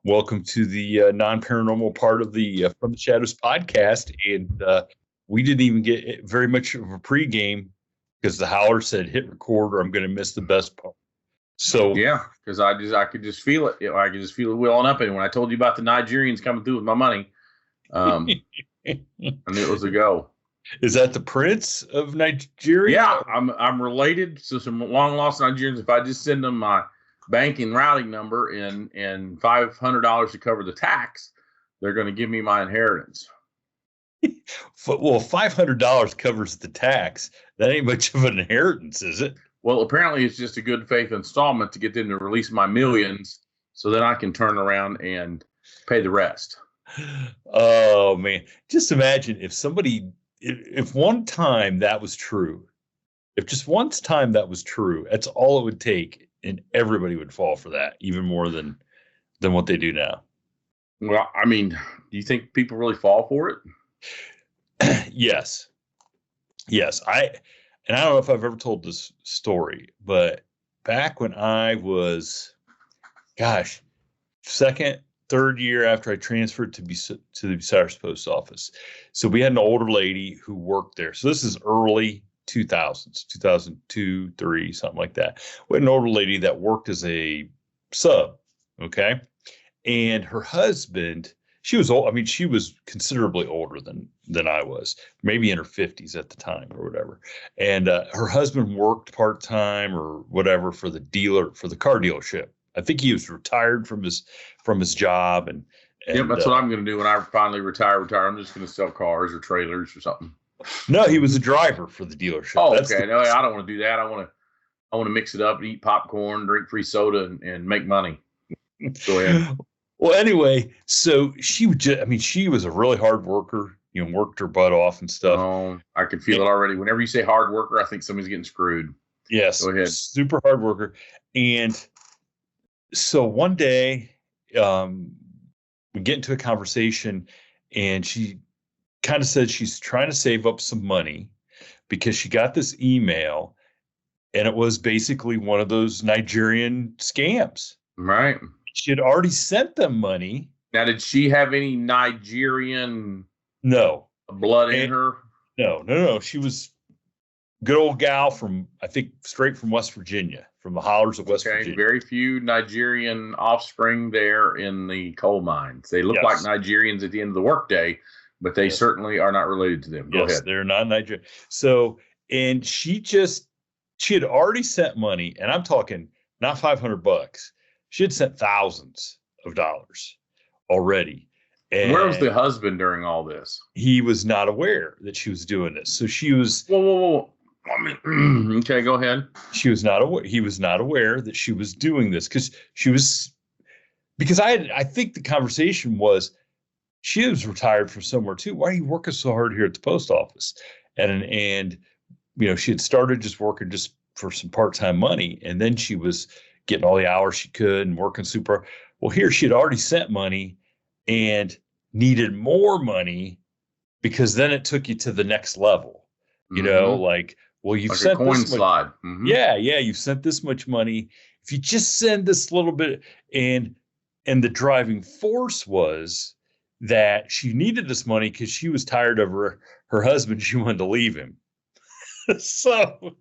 Welcome to the non-paranormal part of the From the Shadows podcast. And we didn't even get very much of a pregame because the howler said hit record or I'm going to miss the best part. So yeah, because I could just feel it. I could just feel it welling up. And when I told you about the Nigerians coming through with my money, I knew it was a go. Is that the Prince of Nigeria? Yeah, I'm related to some long lost Nigerians. If I just send them my banking routing number and $500 to cover the tax, they're going to give me my inheritance. Well, $500 covers the tax. That ain't much of an inheritance, is it? Well, apparently it's just a good faith installment to get them to release my millions so then I can turn around and pay the rest. Oh, man. Just imagine if one time that was true, if just one time that was true, that's all it would take, and everybody would fall for that, even more than what they do now. Well, I mean, do you think people really fall for it? Yes. I don't know if I've ever told this story, but back when I was, second, third year after I transferred to the Bucyrus Post Office. So we had an older lady who worked there. So this is early 2000s, 2002, 3, something like that. We had an older lady that worked as a sub, okay? And her husband, she was old. I mean, she was considerably older than I was, maybe in her 50s at the time or whatever. And her husband worked part-time or whatever for the car dealership. I think he was retired from his job. And yeah, that's what I'm going to do when I finally retire. I'm just going to sell cars or trailers or something. No, he was a driver for the dealership. Oh, okay. No, I don't want to do that. I want to mix it up and eat popcorn, drink free soda, and make money. Go ahead. Well, anyway, so she was a really hard worker. Worked her butt off and stuff. Oh, I can feel it already. Whenever you say hard worker, I think somebody's getting screwed. Yes, go ahead. Super hard worker. And so one day, we get into a conversation, and she kind of said she's trying to save up some money because she got this email, and it was basically one of those Nigerian scams. Right. She had already sent them money. Now, did she have any Nigerian blood in her? No. She was a good old gal from, I think, straight from West Virginia, from the hollers of West Virginia. Very few Nigerian offspring there in the coal mines. They look like Nigerians at the end of the workday, but they certainly are not related to them. Go ahead. They're not Nigerian. So, and she had already sent money, and I'm talking not $500. She had sent thousands of dollars already. And where was the husband during all this? He was not aware that she was doing this. So she was. Whoa. I mean, okay, go ahead. She was not aware. He was not aware that she was doing this because I think the conversation was, she was retired from somewhere too. Why are you working so hard here at the post office? And she had started just working just for some part-time money, and then she was getting all the hours she could and working super. Well, here she had already sent money and needed more money because then it took you to the next level. You've sent a coin slide. Mm-hmm. Yeah. You've sent this much money. If you just send this little bit, and the driving force was that she needed this money because she was tired of her husband. She wanted to leave him. So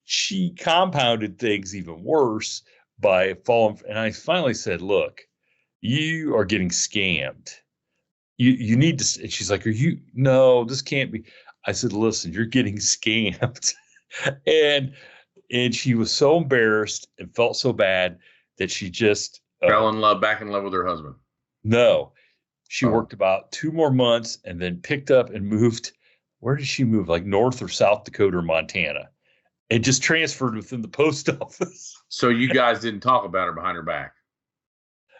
she compounded things even worse by falling. And I finally said, look, you are getting scammed. You need to. And she's like, no, this can't be. I said, listen, you're getting scammed. and she was so embarrassed and felt so bad that she just fell back in love with her husband. No, she worked about 2 more months and then picked up and moved. Where did she move? Like North or South Dakota or Montana. And just transferred within the post office. So you guys didn't talk about her behind her back?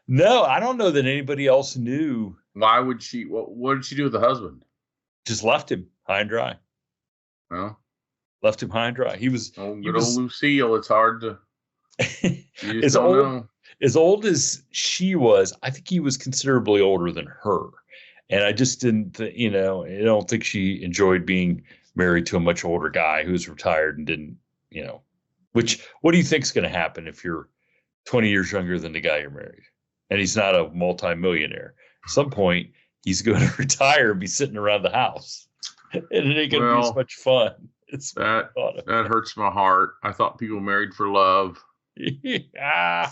No, I don't know that anybody else knew. Why would she? What did she do with the husband? Just left him high and dry. Well, left him high and dry. He was old Lucille. It's hard to. As old as she was, I think he was considerably older than her. And I just didn't, I don't think she enjoyed being married to a much older guy who's retired and didn't, what do you think is going to happen if you're 20 years younger than the guy you're married? and he's not a multimillionaire. At some point, he's going to retire and be sitting around the house, and it ain't going to be as much fun. That hurts my heart. I thought people married for love. Yeah.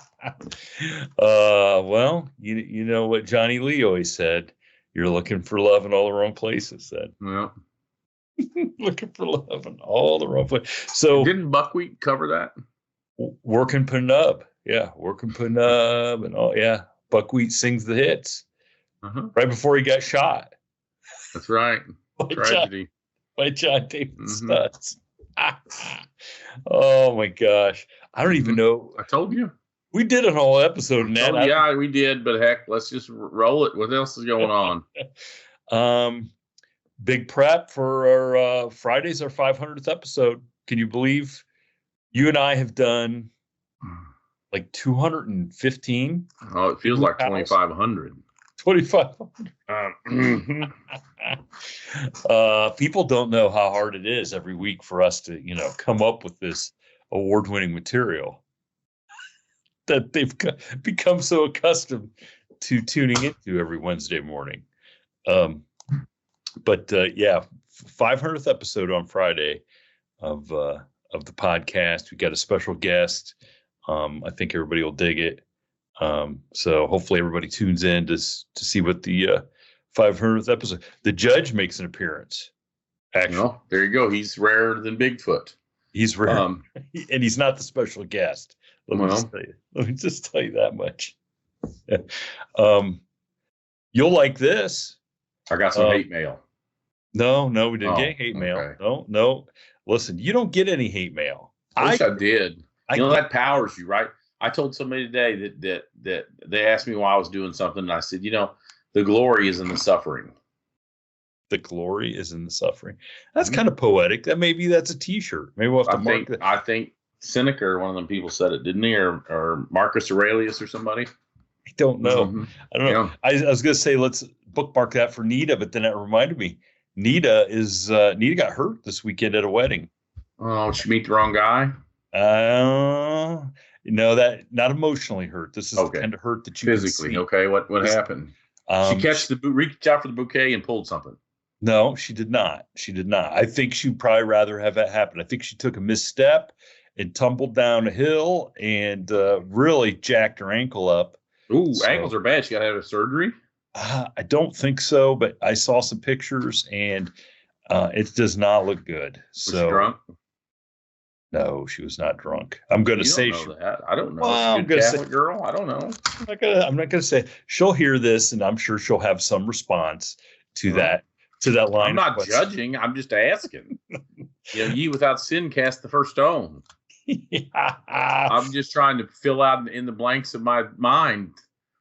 Well, you know what Johnny Lee always said: you're looking for love in all the wrong places. Then, well, looking for love in all the wrong places. So, didn't Buckwheat cover that? Working Penub, yeah, Working Penub, and all, yeah. Buckwheat sings the hits right before he got shot. That's right. Tragedy. By John David Studs. Oh my gosh. I don't even know. I told you. We did a whole episode on that. Yeah, we did, but heck, let's just roll it. What else is going on? Big prep for our Friday's our 500th episode. Can you believe you and I have done like 215? Oh, it feels like 2,500. 2,500. People don't know how hard it is every week for us to, come up with this award-winning material that they've become so accustomed to tuning into every Wednesday morning. But 500th episode on Friday of the podcast. We got a special guest. I think everybody will dig it. So hopefully everybody tunes in to see what the 500th episode. The judge makes an appearance. Actually, there you go. He's rarer than Bigfoot. He's rare, and he's not the special guest. Let me just tell you that much. You'll like this. I got some hate mail. No, we didn't get hate mail. No. Listen, you don't get any hate mail. I wish I did. That powers you, right? I told somebody today that they asked me why I was doing something, and I said, the glory is in the suffering. The glory is in the suffering. That's kind of poetic. Maybe that's a T-shirt. Maybe we'll have to mark that. I think Seneca, or one of them people, said it, didn't he? Or Marcus Aurelius or somebody. I don't know. I don't know. I was going to say let's bookmark that for Nita, but then it reminded me. Nita got hurt this weekend at a wedding. Oh, did she meet the wrong guy? That not emotionally hurt. This is the kind of hurt that you physically. Can see. Okay, what happened? She reached out for the bouquet and pulled something. No, she did not. I think she'd probably rather have that happen. I think she took a misstep and tumbled down a hill and really jacked her ankle up. Ooh, ankles are bad. She got to have a surgery? I don't think so, but I saw some pictures and it does not look good. Was she drunk? No, she was not drunk. I'm going to say that. I don't know. Well, I'm going to say, girl. I don't know. I'm not going to say. She'll hear this, and I'm sure she'll have some response to that. To that line. I'm not judging. I'm just asking. Ye without sin cast the first stone. I'm just trying to fill out in the blanks of my mind.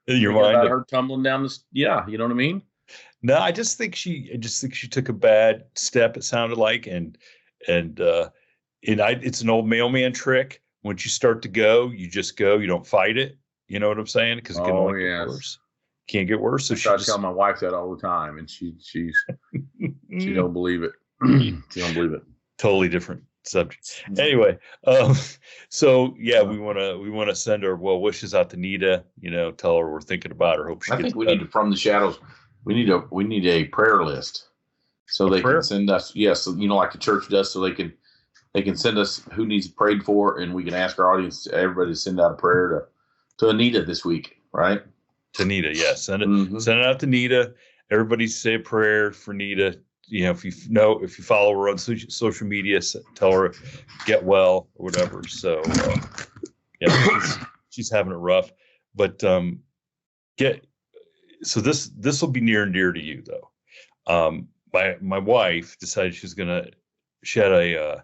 Your mind about her tumbling down the. Yeah, you know what I mean. No, I just think she took a bad step. It sounded like, and it's an old mailman trick. Once you start to go, you just go. You don't fight it. You know what I'm saying? Because it can only get worse. Can't get worse. So I tell my wife that all the time, and she don't believe it. She don't believe it. Totally different subject. Anyway, we want to send our well wishes out to Nita. Tell her we're thinking about her. Hope she. I think we need from the shadows. We need a prayer list, so they can send us. Yes, like the church does, so they can send us who needs prayed for, and we can ask our audience, everybody, to send out a prayer to Anita this week, right? To Nita, yes. Send it out to Nita. Everybody say a prayer for Nita. If you follow her on social media, tell her get well or whatever. So she's having it rough. But this will be near and dear to you though. My wife decided she had a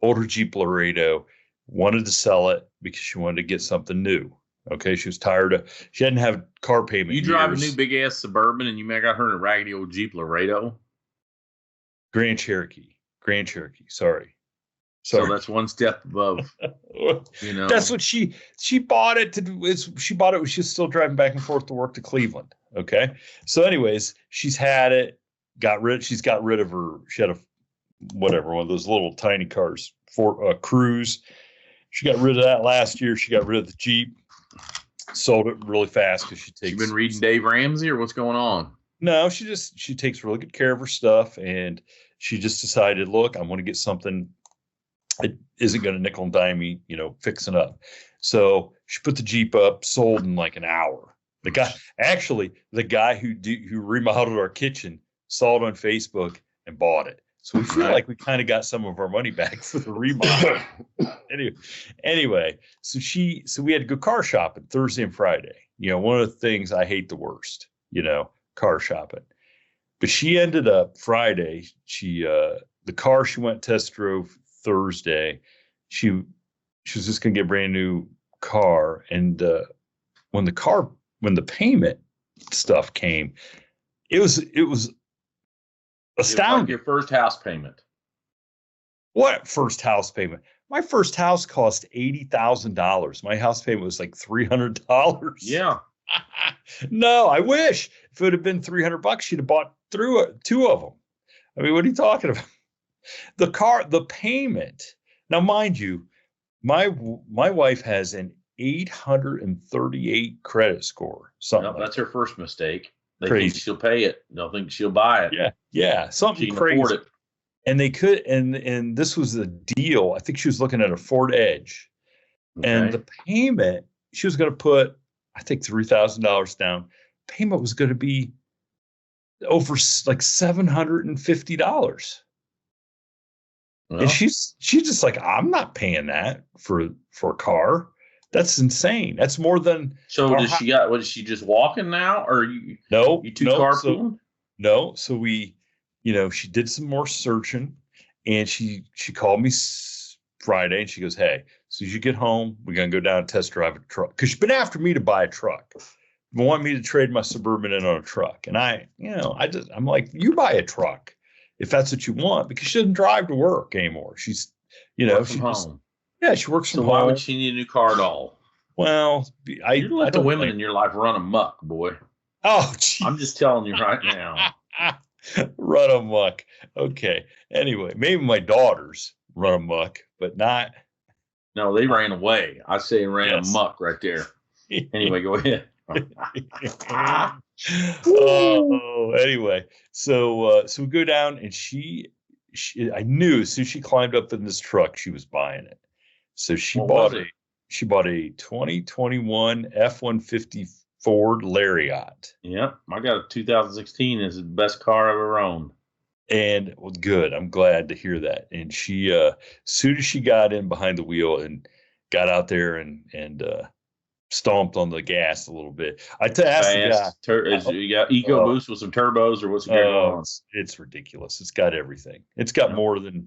older Jeep Laredo, wanted to sell it because she wanted to get something new. Okay, she was tired she hadn't had car payment. You drive a new big ass Suburban and you got her in a raggedy old Jeep Laredo? Grand Cherokee. Sorry. So that's one step above. That's what she bought it to do. She bought it when she was still driving back and forth to work to Cleveland. Okay. So anyways, she's had it, she's got rid of her. She had one of those little tiny cars for Cruise. She got rid of that last year. She got rid of the Jeep. sold it really fast because she takes. You been reading Dave Ramsey or what's going on? No, she takes really good care of her stuff, and she just decided, look, I want to get something that isn't going to nickel and dime me, fixing up. So she put the Jeep up, sold in like an hour. The guy who remodeled our kitchen saw it on Facebook and bought it. So we feel like we kind of got some of our money back for the remodel. Anyway, so we had to go car shopping Thursday and Friday. One of the things I hate the worst, car shopping. But she ended up Friday. The car she went test drove Thursday. She was just gonna get a brand new car, and when the payment stuff came, it was astounding. Like your first house payment. What first house payment? My first house cost $80,000. My house payment was like $300. Yeah. No, I wish if it would have been $300, she'd have bought two of them. I mean, what are you talking about? The payment. Now, mind you, my wife has an 838 credit score. That's her first mistake. They think she'll pay it. They'll think she'll buy it. Yeah, something she can crazy. Afford it. And they could, and this was the deal. I think she was looking at a Ford Edge, and the payment she was going to put, I think $3,000 down. Payment was going to be over like $750. Well, and she's just like, I'm not paying that for a car. That's insane. That's more than. So what is she just walking now, or you? No, you two carpooling? No. So we, she did some more searching, and she called me Friday, and she goes, "Hey, as soon as you get home, we're gonna go down and test drive a truck." Because she's been after me to buy a truck, want me to trade my Suburban in on a truck, and I'm like, you buy a truck if that's what you want, because she doesn't drive to work anymore. She's, she home. She works from home. So why would she need a new car at all? Well, you let the women in your life run amok, boy. Oh, geez. I'm just telling you right now. Run amok. Okay. Anyway, maybe my daughters run amok, but not. No, they ran away. I say ran amok right there. Anyway, go ahead. Anyway, so we go down, and she I knew as soon as she climbed up in this truck, she was buying it. So she bought a 2021 F-150 Ford Lariat. Yep, I got a 2016. It's the best car I've ever owned. And well, good. I'm glad to hear that. And she, as soon as she got in behind the wheel and got out there and stomped on the gas a little bit, I asked the guy, you got EcoBoost with some turbos, or what's going on? It's ridiculous. It's got everything. It's got more than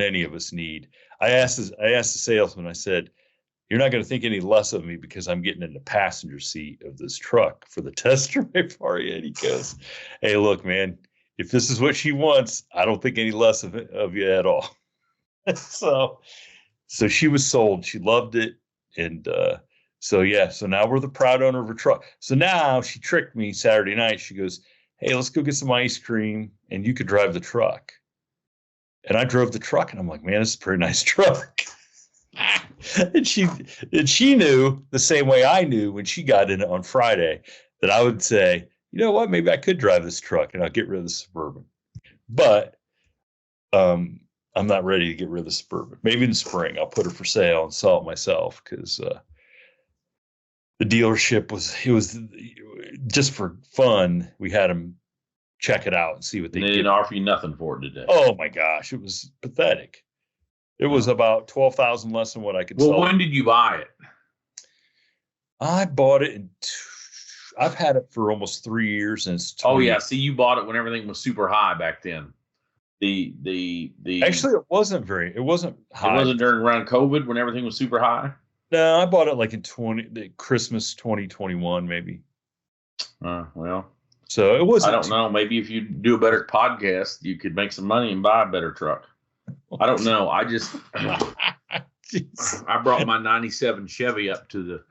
any of us need. I asked the salesman. I said, "You're not going to think any less of me because I'm getting in the passenger seat of this truck for the test drive for you." And he goes, "Hey, look, man, if this is what she wants, I don't think any less of you at all." So she was sold. She loved it. And so now we're the proud owner of her truck. So now she tricked me Saturday night. She goes, "Hey, let's go get some ice cream and you could drive the truck." And I drove the truck, and I'm like, "Man, it's a pretty nice truck." and she knew the same way I knew when she got in it on Friday that I would say, "You know what? Maybe I could drive this truck and I'll get rid of the Suburban." But I'm not ready to get rid of the Suburban. Maybe in the spring I'll put her for sale and sell it myself, because the dealership was just for fun. We had them check it out and see what they didn't offer you nothing for it today. Oh my gosh, it was pathetic. It was about $12,000 less than what I could sell. Well, when did you buy it? I bought it I've had it for almost 3 years, and it's 20. Oh yeah, see, you bought it when everything was super high back then. Actually, it wasn't high. It wasn't around COVID when everything was super high. No, I bought it like in Christmas 2021, maybe. Well. So it wasn't. I don't know. Maybe if you do a better podcast, you could make some money and buy a better truck. I don't know. I just I brought my 97 Chevy up to the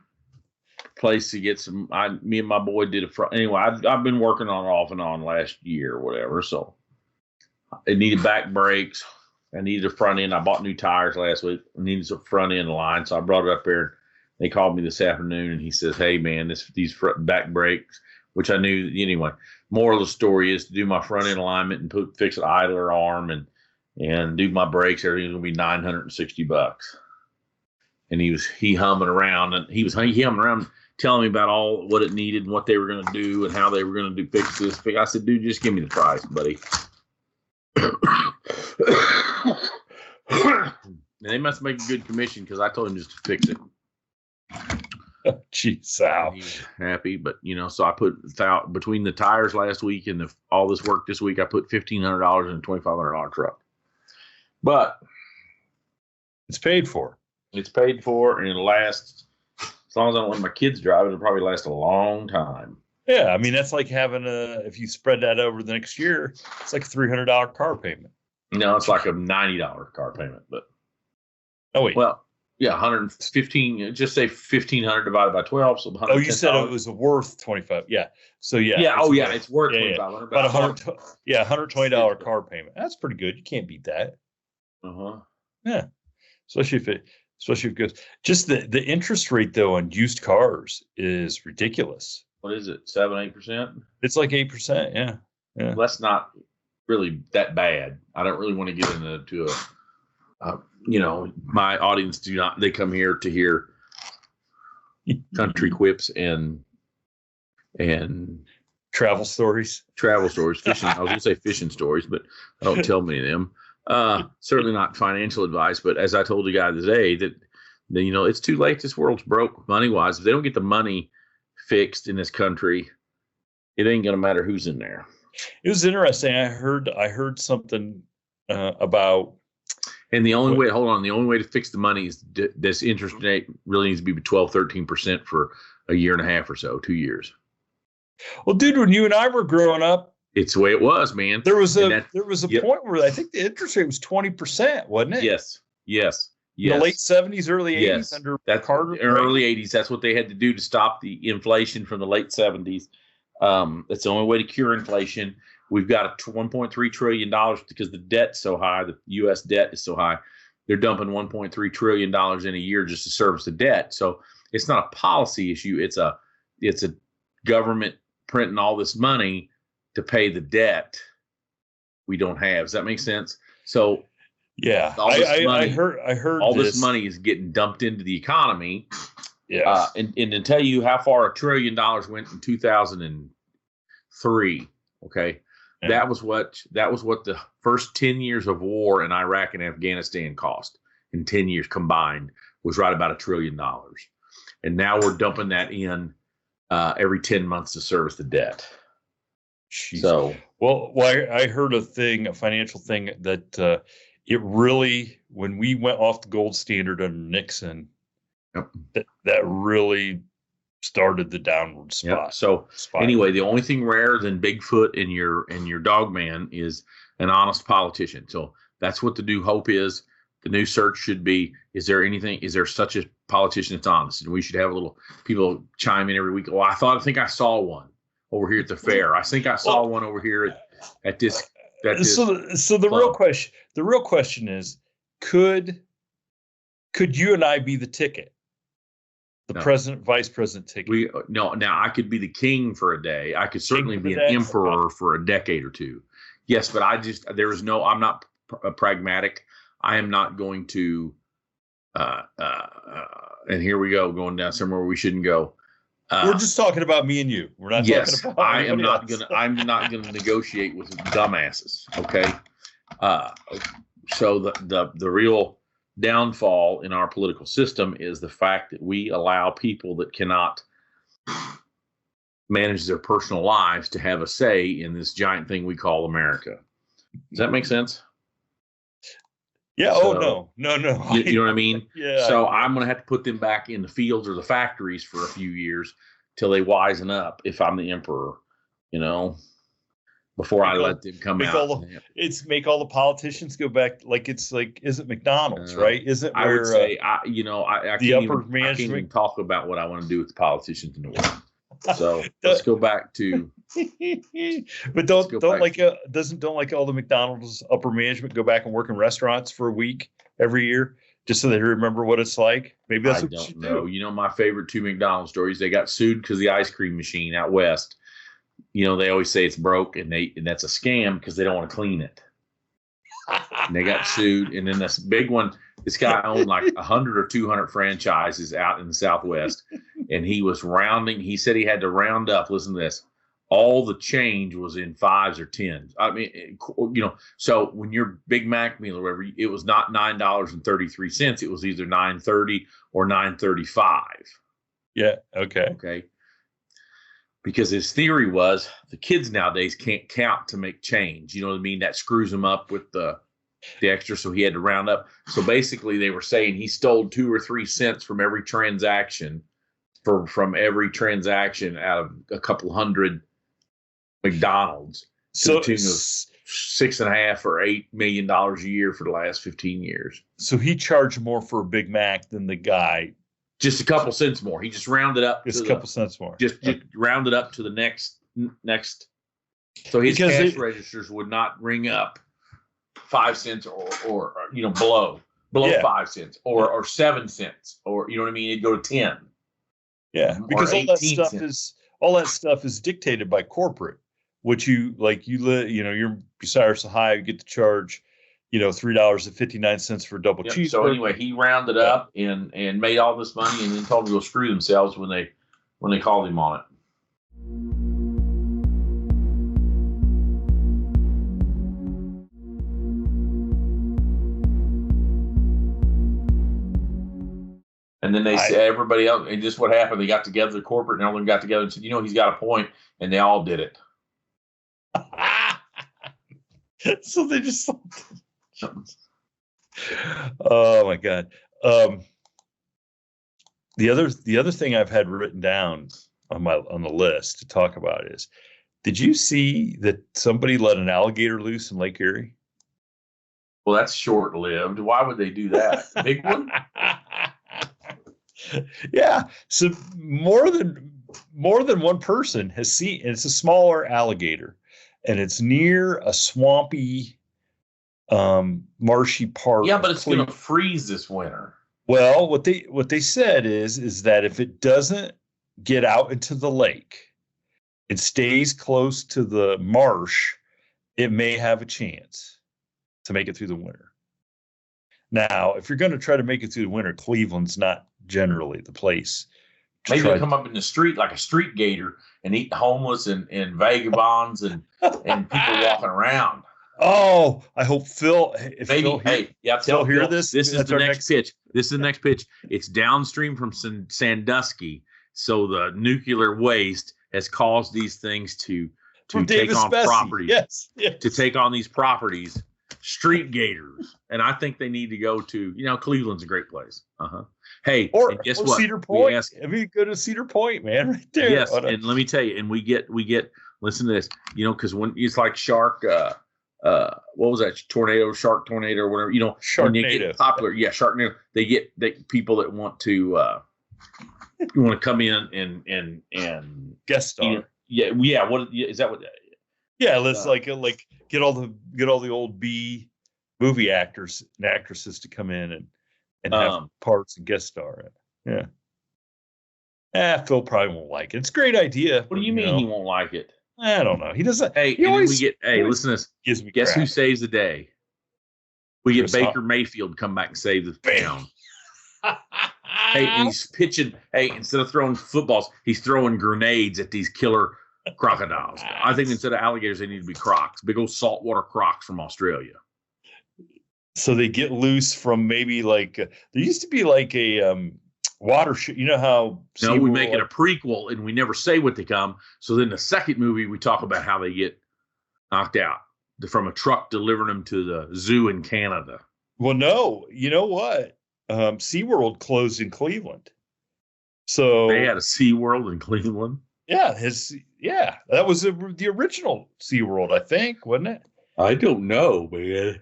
place to get some. Me and my boy did a front. Anyway, I've been working on it off and on last year or whatever. So it needed back brakes. I needed a front end. I bought new tires last week. I needed some front end line, so I brought it up there. They called me this afternoon, and he says, "Hey, man, these front back brakes," which I knew anyway. Moral of the story is to do my front end alignment and fix an idler arm and do my brakes. Everything's gonna be $960. And he humming around, and he humming around telling me about all what it needed and what they were going to do and how they were going to fix this. I said, dude, just give me the price, buddy. And they must make a good commission because I told him just to fix it. Jeez, Sal. He was happy, but so I put between the tires last week and all this work this week, I put $1,500 in a $2,500 truck. But it's paid for. It's paid for, and it'll last as long as I don't let my kids drive. It'll probably last a long time. Yeah, I mean that's like having if you spread that over the next year, it's like a $300 car payment. No, it's like a $90 car payment. But oh wait, well, yeah, 115. Just say 1,500 divided by 12. So oh, you said it was worth 25. Yeah, so yeah. Yeah. It's worth $2,500. About $120 car payment. That's pretty good. You can't beat that. Yeah, especially if it goes. Just the interest rate though on used cars is ridiculous. What is it? 7-8%? It's like 8%. Yeah. Well, that's not really that bad. I don't really want to get into my audience they come here to hear country quips and travel stories. Fishing. I was going to say fishing stories, but I don't tell many of them. Certainly not financial advice, but as I told the guy today that it's too late. This world's broke money wise. If they don't get the money fixed in this country, it ain't going to matter who's in there. It was interesting. I heard something about. And the only way to fix the money is this interest rate really needs to be 12-13% for a year and a half or so, 2 years. Well, dude, when you and I were growing up, it's the way it was, man. There was a point where I think the interest rate was 20%, wasn't it? Yes. In the late 70s, early 80s, yes. Under that's Carter. Early 80s. That's what they had to do to stop the inflation from the late 70s. That's the only way to cure inflation. We've got $1.3 trillion because the debt's so high. The U.S. debt is so high. They're dumping $1.3 trillion in a year just to service the debt. So it's not a policy issue. It's a government printing all this money to pay the debt we don't have. Does that make sense? So yeah, I heard all this money is getting dumped into the economy. Yeah, and to tell you how far $1 trillion went in 2003. Okay, yeah. That was what the first 10 years of war in Iraq and Afghanistan cost in 10 years combined was right about $1 trillion, and now we're dumping that in every 10 months to service the debt. Jeez. So, well, I heard a financial thing that it really, when we went off the gold standard under Nixon, yep. that really started the downward spot. Yep. So anyway, the only thing rarer than Bigfoot and your dog man is an honest politician. So that's what the new hope is. The new search should be: is there such a politician that's honest? And we should have a little people chime in every week. Oh, I think I saw one over here at the fair. I think I saw one over here at this. So the real question is, could you and I be the ticket? The president, vice president ticket. Now I could be the king for a day. I could certainly be an emperor for a decade or two. Yes, but I'm not pragmatic. I am not going to, and here we go, going down somewhere we shouldn't go. We're just talking about me and you. We're not talking about I'm not gonna negotiate with dumbasses. Okay. So the real downfall in our political system is the fact that we allow people that cannot manage their personal lives to have a say in this giant thing we call America. Does that make sense? Yeah. So, no. You know what I mean? Yeah. So I'm going to have to put them back in the fields or the factories for a few years till they wisen up. If I'm the emperor, before I let them come out. Make all the politicians go back. Is it McDonald's, right? Isn't I would say, I can't even talk about what I want to do with the politicians in the world. So let's go back to. But don't all the McDonald's upper management go back and work in restaurants for a week every year just so they remember what it's like? Maybe that's what you should know. do. You know, my favorite two McDonald's stories, they got sued because the ice cream machine out west, you know, they always say it's broke, and that's a scam because they don't want to clean it. And they got sued. And then this big one, this guy owned like 100 or 200 franchises out in the Southwest. And he said he had to round up, listen to this, all the change was in 5s or 10s. I mean, you know, so when your Big Mac meal or whatever, it was not $9.33. It was either $9.30 or $9.35. Yeah. Okay. Okay. Because his theory was the kids nowadays can't count to make change. You know what I mean? That screws them up with the extra. So he had to round up. So basically they were saying he stole 2 or 3 cents from every transaction from every transaction out of a couple hundred McDonald's. To the tune of $6.5 or $8 million a year for the last 15 years. So he charged more for a Big Mac than the guy. Just a couple cents more. He just rounded up. Just a couple cents more. Just rounded up to the next. So his cash registers would not ring up 5 cents or you know below 5 cents or 7 cents or you know what I mean. It'd go to 10. Yeah, because all that stuff is dictated by corporate. Which you're Bucyrus, Ohio, you get to charge, you know, $3.59 for a double cheeseburger. So anyway, he rounded up and made all this money, and then told them to go screw themselves when they called him on it. And then they said everybody else, and just what happened, they got together, the corporate and all of them got together and said, you know, he's got a point, and they all did it. So they just oh my God. The other thing I've had written down on the list to talk about is, did you see that somebody let an alligator loose in Lake Erie? Well, that's short-lived. Why would they do that? Big one? Yeah. So more than one person has seen, it's a smaller alligator. And it's near a swampy, marshy part. Yeah, but it's going to freeze this winter. Well, what they said is that if it doesn't get out into the lake, it stays close to the marsh, it may have a chance to make it through the winter. Now, if you're going to try to make it through the winter, Cleveland's not generally the place. Maybe they'll come up in the street like a street gator and eat homeless and vagabonds and people walking around. Oh, I hope Phil. Phil hear this. This is the next pitch. This is the next pitch. It's downstream from Sandusky, so the nuclear waste has caused these things to take on properties. Yes. To take on these properties, street gators, and I think they need to go to. You know, Cleveland's a great place. Hey, or guess what? Cedar Point. Go to Cedar Point, man, right there. Yes, and let me tell you, and we get. Listen to this, you know, because when it's like shark, what was that shark tornado or whatever, you know, when you get popular, Sharknado. They get people that want to come in and guest star. You know, What is that? What? Yeah, let's get all the old B movie actors and actresses to come in and have parts and guest star it. Yeah. Phil probably won't like it. It's a great idea. What do you mean he won't like it? I don't know. He doesn't. Hey, listen to this. Gives me Guess crap. who saves the day? We get Baker Mayfield come back and save the town. Hey, and he's pitching. Hey, instead of throwing footballs, he's throwing grenades at these killer crocodiles. I think instead of alligators, they need to be crocs, big old saltwater crocs from Australia. So they get loose from maybe there used to be like a watershed. You know how? No, we make it a prequel, and we never say what they come. So then the second movie, we talk about how they get knocked out from a truck delivering them to the zoo in Canada. Well, no, you know what? SeaWorld closed in Cleveland. So they had a SeaWorld in Cleveland. Yeah, that was the original SeaWorld, I think, wasn't it? I don't know, man.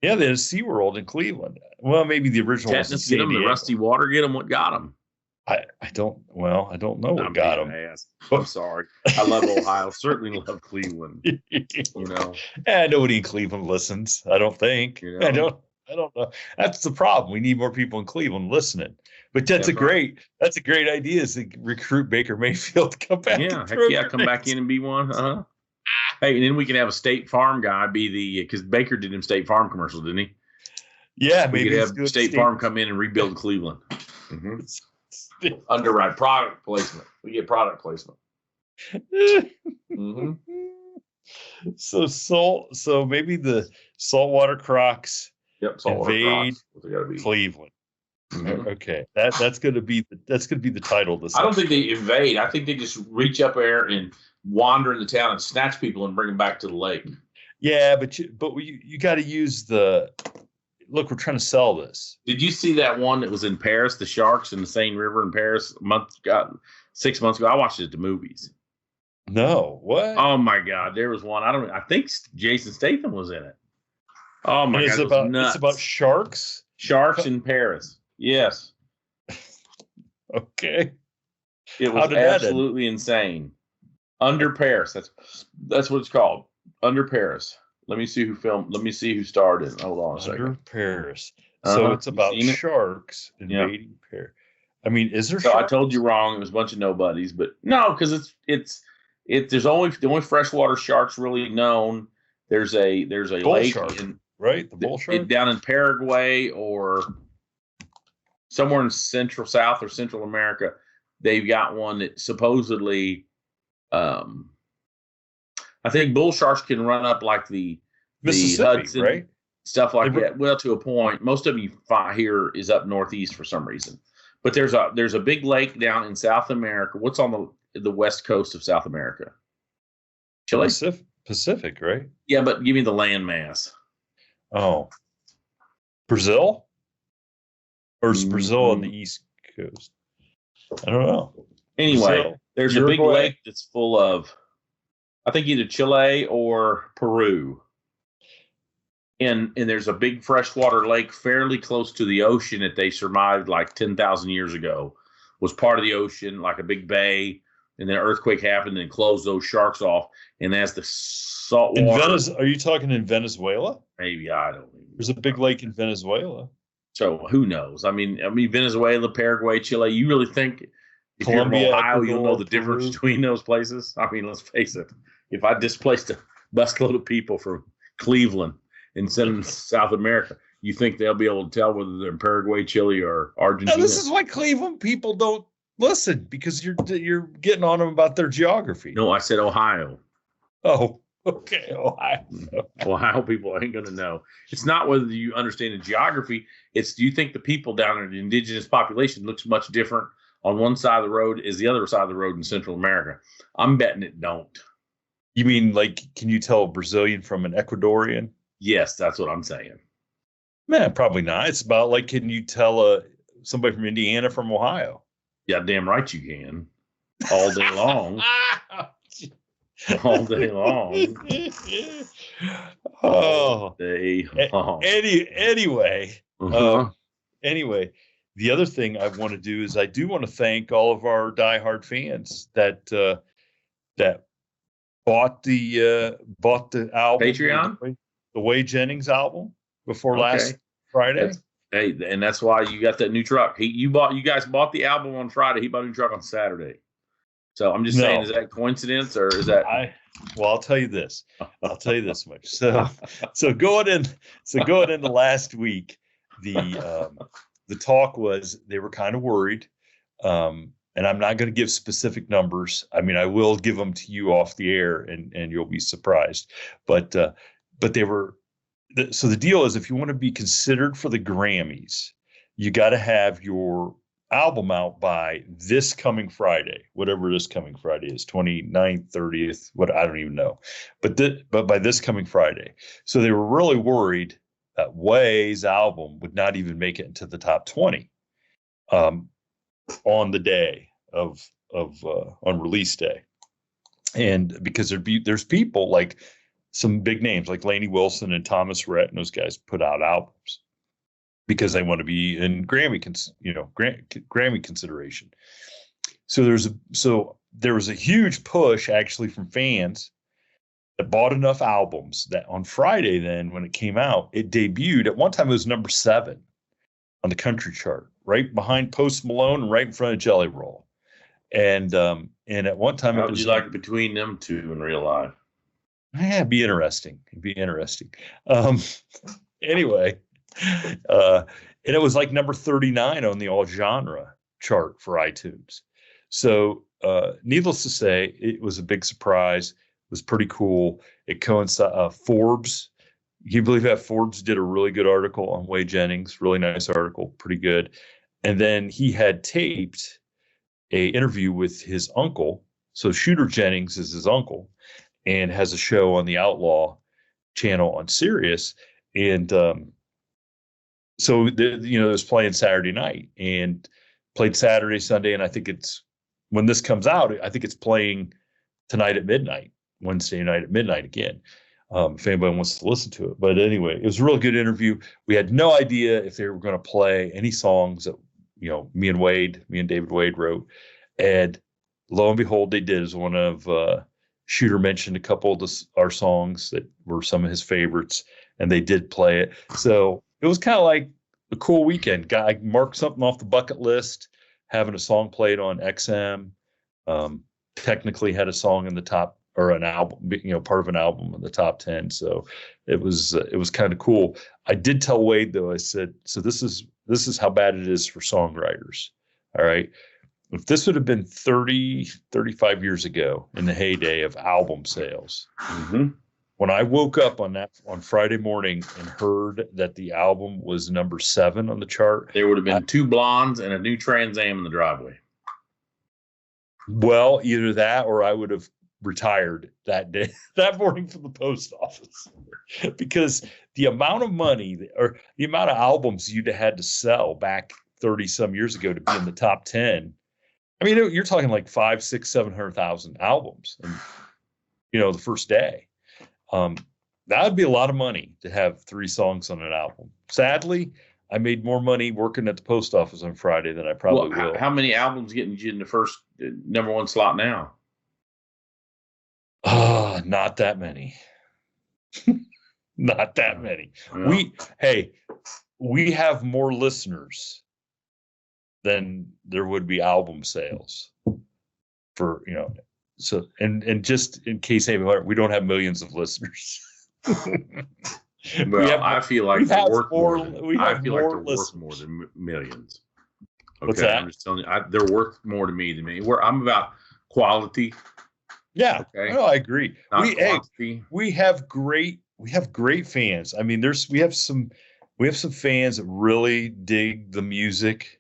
Yeah, there's SeaWorld in Cleveland. Well, maybe the original was in San Diego. The rusty water get them. What got them? I don't know what got them. I'm sorry. I love Ohio. Certainly love Cleveland. You know, nobody in Cleveland listens. I don't think. You know? I don't know. That's the problem. We need more people in Cleveland listening. But that's a right. great idea, is to recruit Baker Mayfield to come back. Yeah, heck yeah, come back in and be one. Hey, and then we can have a State Farm guy be because Baker did him State Farm commercials, didn't he? Yeah, we could have State Farm come in and rebuild Cleveland. Underwrite product placement. We get product placement. So maybe the saltwater Crocs. Yep, saltwater invade Crocs. Cleveland. Okay, that's going to be the title of this. I don't think they invade. I think they just reach up there and wander into town and snatch people and bring them back to the lake. Yeah, but you got to use the. Look, we're trying to sell this. Did you see that one that was in Paris, the sharks in the Seine River in Paris 6 months ago? I watched it at the movies. No, what? Oh my God, there was one. I think Jason Statham was in it. Oh my God, it's about sharks. Sharks in Paris. Yes. Okay. It was absolutely insane. Under Paris. That's what it's called. Under Paris. Let me see who filmed. Let me see who starred in. Hold on a second. Under Paris. So it's about sharks invading Paris. I mean, is there? So I told you wrong. It was a bunch of nobodies, but no, because there's only the only freshwater sharks really known. There's a bull lake shark, right? The bull shark down in Paraguay or somewhere in South or Central America. They've got one that supposedly. I think bull sharks can run up like the Mississippi, Hudson, right? Stuff like that. Well, to a point. Most of you find here is up northeast for some reason. But there's a big lake down in South America. What's on the west coast of South America? Chile? Pacific, right? Yeah, but give me the landmass. Oh. Brazil? Or is Brazil on the east coast? I don't know. Anyway, Brazil. There's a big lake that's full of, I think, either Chile or Peru. And there's a big freshwater lake fairly close to the ocean that they survived like 10,000 years ago. Was part of the ocean, like a big bay, and then an earthquake happened and closed those sharks off. And as the salt water... Are you talking in Venezuela? Maybe, I don't know. There's a big lake in Venezuela. So who knows? I mean, Venezuela, Paraguay, Chile, you really think... If Colombia, you're in Ohio, Ecuador, you'll know the difference between those places. I mean, let's face it. If I displaced a busload of people from Cleveland and send them to South America, you think they'll be able to tell whether they're in Paraguay, Chile, or Argentina? No, this is why Cleveland people don't listen, because you're getting on them about their geography. No, I said Ohio. Oh, okay, Ohio. Ohio people ain't going to know. It's not whether you understand the geography. It's, do you think the people down there, the indigenous population, looks much different on one side of the road as the other side of the road in Central America? I'm betting it don't. You mean, like, can you tell a Brazilian from an Ecuadorian? Yes, that's what I'm saying. Man, probably not. It's about like, can you tell somebody from Indiana from Ohio? Yeah, damn right you can. All day long. All day long. All day long. Anyway. Anyway, the other thing I want to do is I do want to thank all of our diehard fans that bought the album, Patreon, the Way Jennings album before last Friday. And that's why you got that new truck. You guys bought the album on Friday. He bought a new truck on Saturday. So I'm just saying, is that coincidence or is that? Well, I'll tell you this. I'll tell you this much. So going into last week, the talk was they were kind of worried, and I'm not going to give specific numbers. I mean, I will give them to you off the air, and you'll be surprised. But they were. So the deal is, if you want to be considered for the Grammys, you got to have your album out by this coming Friday, whatever this coming Friday is, 29th, 30th, what, I don't even know. But by this coming Friday. So they were really worried that Way's album would not even make it into the top 20 on the day of on release day. And because there's people like some big names like Lainey Wilson and Thomas Rhett, and those guys put out albums because they want to be in Grammy consideration. So there was a huge push actually from fans I bought enough albums that on Friday, then when it came out, it debuted. At one time, it was number 7 on the country chart, right behind Post Malone and right in front of Jelly Roll. And at one time, how would you like between them two in real life? Yeah, it'd be interesting. Anyway, and it was like number 39 on the all genre chart for iTunes. So, needless to say, it was a big surprise. It was pretty cool. It coincided. Forbes, can you believe that Forbes did a really good article on Waylon Jennings? Really nice article, pretty good. And then he had taped a interview with his uncle. So Shooter Jennings is his uncle, and has a show on the Outlaw channel on Sirius. And so it was playing Saturday night and played Saturday, Sunday, and I think it's, when this comes out, I think it's playing tonight at midnight, Wednesday night at midnight again, if anybody wants to listen to it. But anyway, it was a real good interview. We had no idea if they were going to play any songs that, me and David Wade wrote. And lo and behold, they did. As one of Shooter mentioned a couple of our songs that were some of his favorites, and they did play it. So it was kind of like a cool weekend. I marked something off the bucket list, having a song played on XM. Technically had a song in the top, or an album, part of an album in the top 10. So it was kind of cool. I did tell Wade, though, I said, so this is how bad it is for songwriters. All right. If this would have been 30, 35 years ago in the heyday of album sales, when I woke up on Friday morning and heard that the album was number 7 on the chart, there would have been 2 blondes and a new Trans Am in the driveway. Well, either that, or I would have retired that day, that morning from the post office, because the amount of money or the amount of albums you'd have had to sell back 30 some years ago to be in the top 10. I mean, you're talking like 500,000, 600,000, 700,000 albums, and the first day. That would be a lot of money to have 3 songs on an album. Sadly, I made more money working at the post office on Friday than I probably will. How many albums getting you in the first number 1 slot now? Not that many. Not that many. Yeah. We have more listeners than there would be album sales for, so, and just in case anybody, we don't have millions of listeners. Well, I feel like they're worth more than millions. Okay, what's that? I'm just telling you, they're worth more to me than me. I'm about quality. Yeah, okay? No, I agree. We have great fans. I mean, we have some fans that really dig the music.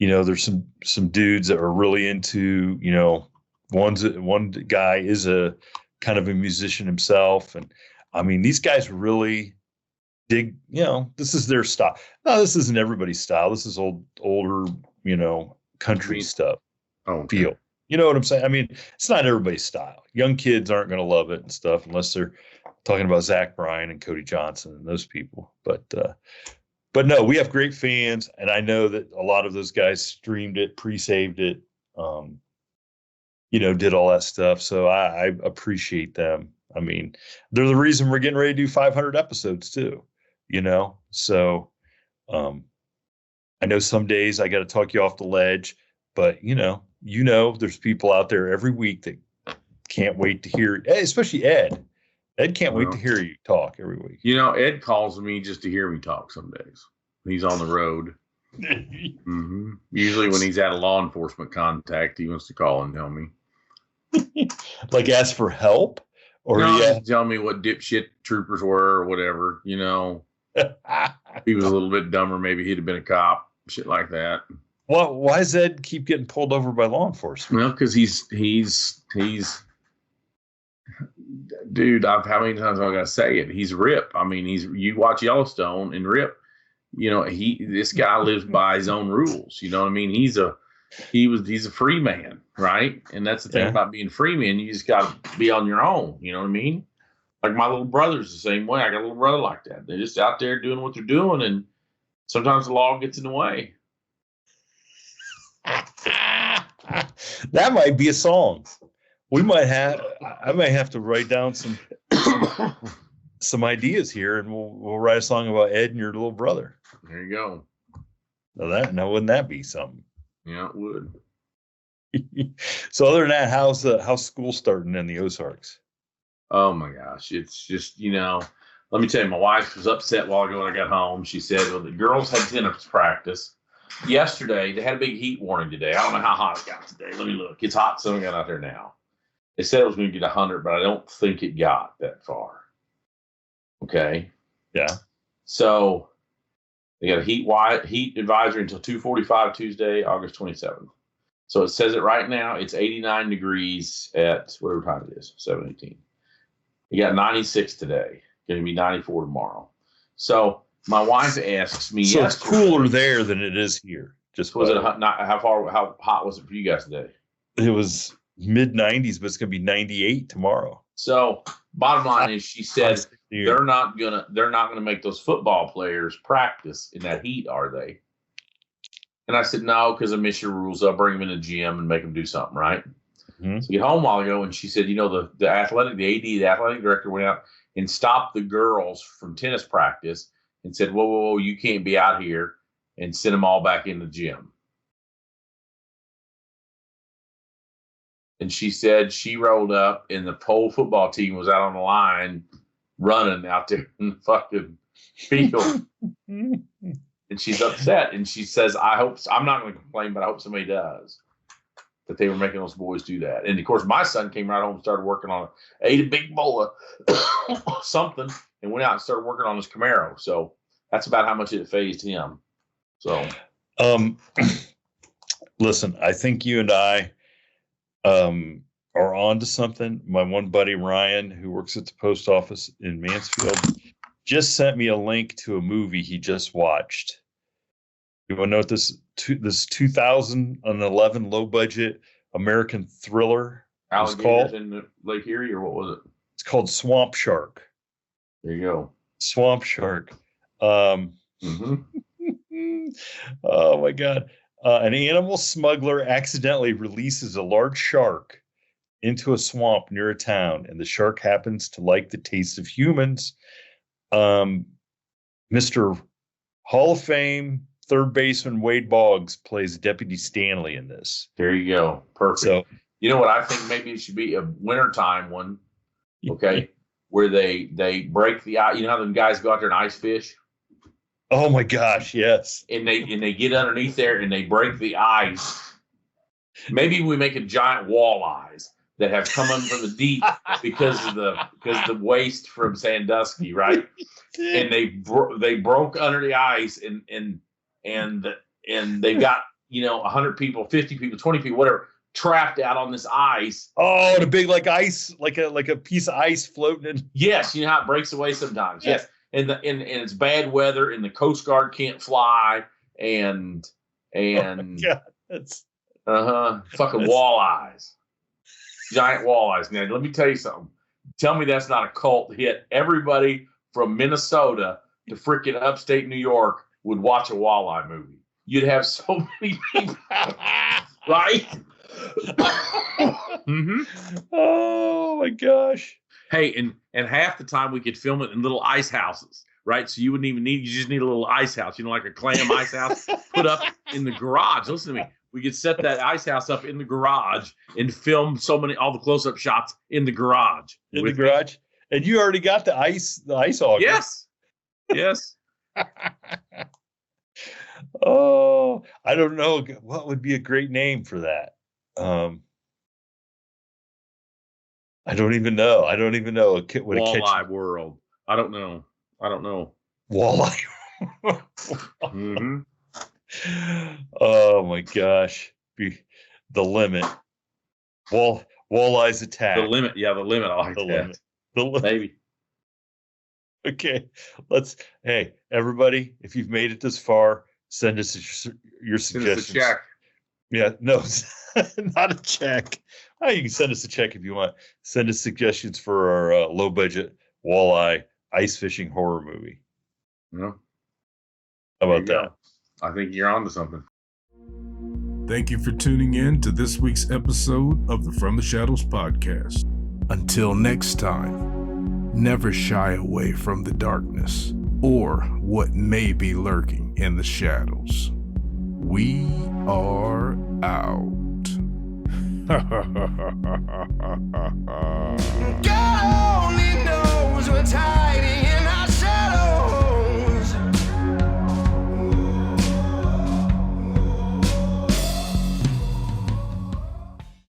There's some dudes that are really into, one guy is a kind of a musician himself, and I mean, these guys really dig, this is their style. No, this isn't everybody's style. This is older, country stuff. Feel. You know what I'm saying? I mean, it's not everybody's style. Young kids aren't going to love it and stuff unless they're talking about Zach Bryan and Cody Johnson and those people. But no, we have great fans, and I know that a lot of those guys streamed it, pre-saved it, did all that stuff. So I appreciate them. I mean, they're the reason we're getting ready to do 500 episodes too, So I know some days I got to talk you off the ledge, but there's people out there every week that can't wait to hear, especially Ed. Ed can't wait to hear you talk every week. Ed calls me just to hear me talk some days. He's on the road. Usually when he's at a law enforcement contact, he wants to call and tell me. Like ask for help? Or tell me what dipshit troopers were or whatever, He was a little bit dumber. Maybe he'd have been a cop, shit like that. Well, why does Ed keep getting pulled over by law enforcement? Well, because he's dude, how many times am I gonna say it? He's Rip. I mean, you watch Yellowstone and Rip, this guy lives by his own rules. You know what I mean? He's a free man, right? And that's the thing about being free man. You just gotta be on your own. You know what I mean? Like my little brother's the same way. I got a little brother like that. They're just out there doing what they're doing, and sometimes the law gets in the way. That might be a song. I might have to write down some ideas here, and we'll write a song about Ed and your little brother. There you go. Now wouldn't that be something? Yeah, it would. So other than that, how's school starting in the Ozarks? Oh my gosh, it's just let me tell you, my wife was upset a while ago when I got home. She said, "Well, the girls had tennis practice yesterday. They had a big heat warning today. I don't know how hot it got today. Let me look. It's hot. So we got out there now. They said it was going to get 100, but I don't think it got that far." Okay. Yeah. So they got a heat advisory until 2:45 Tuesday, August 27th. So it says it right now. It's 89 degrees at whatever time it is, 7:18. You got 96 today. Going to be 94 tomorrow. So my wife asks me. So it's cooler there than it is here. Just was it not how hot was it for you guys today? It was mid 90s, but it's going to be 98 tomorrow. So bottom line is, she said they're not gonna make those football players practice in that heat, are they? And I said, no, because I miss your rules. I'll bring them in the gym and make them do something, right? Mm-hmm. So I get home a while ago, and she said, the athletic director went out and stopped the girls from tennis practice and said, whoa, you can't be out here, and sent them all back in the gym. And she said she rolled up, and the pole football team was out on the line running out there in the fucking field. And she's upset, and she says, I'm not going to complain, but I hope somebody does, that they were making those boys do that. And of course, my son came right home and started working on ate a big bowl of something, and went out and started working on his Camaro. So that's about how much it fazed him. So, listen, I think you and I are on to something. My one buddy, Ryan, who works at the post office in Mansfield, just sent me a link to a movie he just watched. You want to know what this 2011 low budget American thriller was called? In the Lake Erie, or what was it? It's called Swamp Shark. There you go. Swamp Shark. Mm-hmm. Oh my God. An animal smuggler accidentally releases a large shark into a swamp near a town, and the shark happens to like the taste of humans. Mr. Hall of Fame third baseman Wade Boggs plays Deputy Stanley in this. There you go. Perfect. So, you know what I think? Maybe it should be a wintertime one. Okay. Where they break the ice. You know how them guys go out there and ice fish? Oh my gosh, yes. And they get underneath there and they break the ice. Maybe we make a giant walleyes that have come in from the deep because of the waste from Sandusky, right? And they broke under the ice, and they've got 100 people, 50 people, 20 people, whatever, trapped out on this ice. Oh, the big ice, like a piece of ice floating in. Yes, you know how it breaks away sometimes. Yes. And it's bad weather, and the Coast Guard can't fly, and yeah, that's fucking walleyes, giant walleyes. Now let me tell you something. Tell me that's not a cult hit. Everybody from Minnesota to freaking upstate New York would watch a walleye movie. You'd have so many people, right? Mm-hmm. Oh my gosh. Hey, and half the time we could film it in little ice houses, right? So you just need a little ice house, like a clam ice house put up in the garage. Listen to me. We could set that ice house up in the garage and film all the close-up shots in the garage. In the garage? And you already got the ice auger. Yes. Yes. Oh, I don't know. What would be a great name for that? I don't even know. Walleye World. I don't know. Walleye. Mm-hmm. Oh my gosh. The limit. Walleye's attack. The limit. Yeah, the limit. I like that. The limit. Maybe. Okay. Hey, everybody, if you've made it this far, send us your suggestions. Send us a check. Yeah, no, not a check. Oh, you can send us a check if you want. Send us suggestions for our low budget walleye ice fishing horror movie. Yeah. How about that? I think you're on to something. Thank you for tuning in to this week's episode of the From the Shadows podcast. Until next time, never shy away from the darkness or what may be lurking in the shadows. We are out. God only